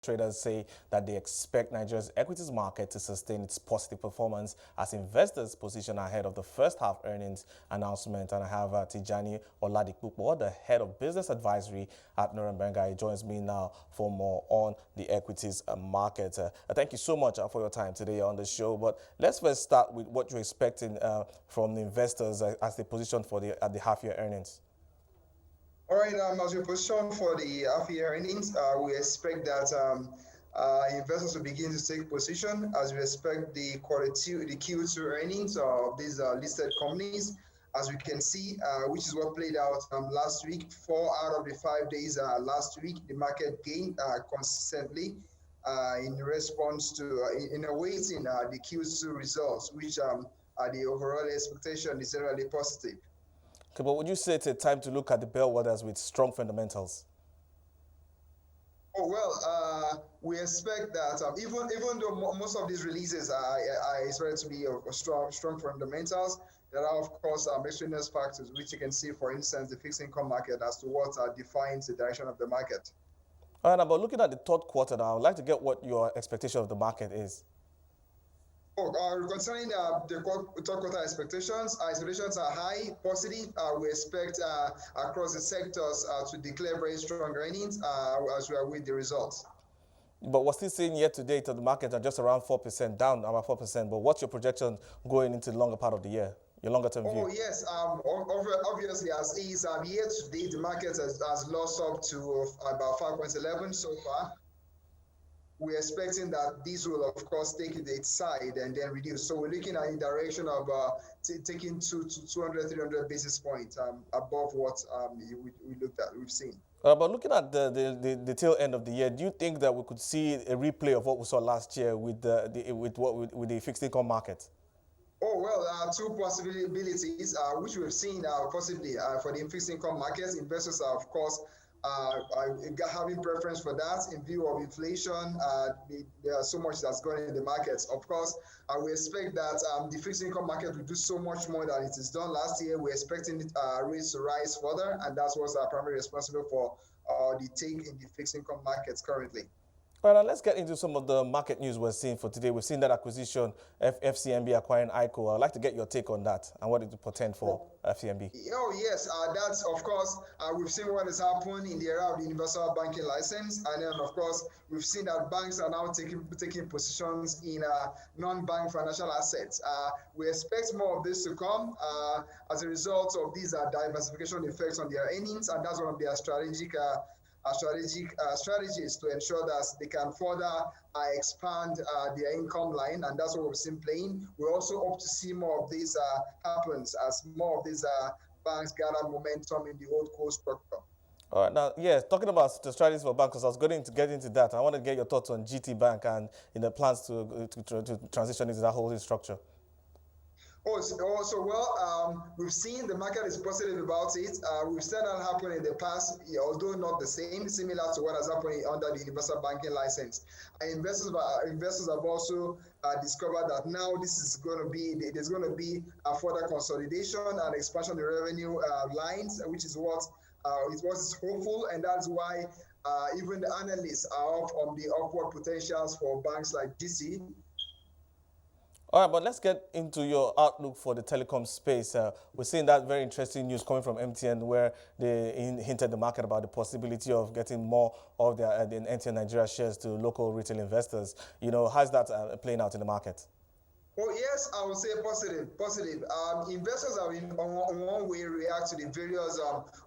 Traders say that they expect Nigeria's equities market to sustain its positive performance as investors position ahead of the first half earnings announcement. And I have Tijiani Oladipupo, the head of business advisory at Norrenberger. He joins me now for more on the equities market. Thank you so much for your time today on the show. But let's first start with what you're expecting from the investors as they position for the half-year earnings. All right, as we position for the half-year earnings, we expect that investors will begin to take position as we expect the Q2 earnings of these listed companies. As we can see, which is what played out last week, 4 out of the 5 days last week, the market gained consistently in response to, in awaiting the Q2 results, which the overall expectation is generally positive. Okay, but would you say it's a time to look at the bellwethers with strong fundamentals? Oh, well, we expect that even though most of these releases are expected to be of strong fundamentals, there are, of course, extraneous factors, which you can see, for instance, the fixed income market as to what defines the direction of the market. All right, but looking at the third quarter now, I'd like to get what your expectation of the market is. Concerning the third quarter expectations are high, positive. We expect across the sectors to declare very strong earnings as we await the results. But we're still seeing year to date that the markets are just around 4%, down about 4%. But what's your projection going into the longer part of the year, your longer term view? Oh, yes. Obviously, as is, year to date, the market has lost up to about 5.11 so far. We're expecting that this will, of course, take it its side and then reduce. So we're looking at the direction of taking 200, 300 basis points above what we've seen. But looking at the tail end of the year, do you think that we could see a replay of what we saw last year with the fixed income market? Oh, well, two possibilities, which we've seen possibly for the fixed income markets. Investors are, of course, having preference for that in view of inflation. There's so much that's going in the markets. Of course, we expect that the fixed income market will do so much more than it is done last year. We're expecting rates to rise further, and that's what's primarily responsible for the take in the fixed income markets currently. All right, now let's get into some of the market news we're seeing for today. We've seen that acquisition, FCMB acquiring ICO. I'd like to get your take on that and what it would portend for FCMB. Oh, yes. That's, of course, we've seen what has happened in the area of the universal banking license. And then, of course, we've seen that banks are now taking positions in non-bank financial assets. We expect more of this to come as a result of these diversification effects on their earnings. And that's one of their strategies to ensure that they can further expand their income line, and that's what we've seen playing. We also hope to see more of this happens as more of these banks gather momentum in the old core structure. All right, now, yes, talking about the strategies for banks, I was going to get into that. I want to get your thoughts on GT Bank and in the plans to transition into that holding structure. We've seen the market is positive about it. We've seen that happen in the past, although not the same, similar to what has happened under the universal banking license. Investors have also discovered that now there's going to be a further consolidation and expansion of revenue lines, which is what is hopeful, and that's why even the analysts are off on the upward potentials for banks like GT. All right, but let's get into your outlook for the telecom space. We're seeing that very interesting news coming from MTN, where they hinted the market about the possibility of getting more of the MTN Nigeria shares to local retail investors. You know, how's that playing out in the market? Well, yes, I would say positive. Investors are in one way react to the various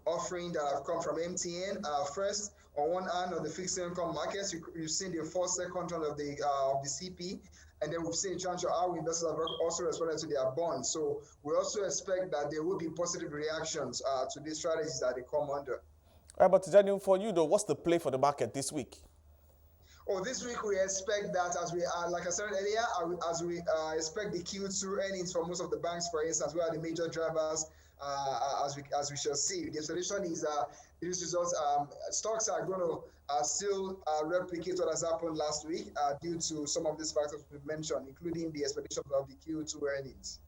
offerings that have come from MTN. First, on one hand, on the fixed income markets, you've seen the first, second round of the CP. And then we've seen in terms of how investors have also responded to their bonds. So we also expect that there will be positive reactions to these strategies that they come under. All right, but Tijiani, for you though, what's the play for the market this week? Oh, this week we expect that, as we like I said earlier, as we expect the Q2 earnings for most of the banks, for instance, where are the major drivers, as we shall see. The expectation is these results, stocks are going to still replicate what has happened last week due to some of these factors we've mentioned, including the expectation of the Q2 earnings.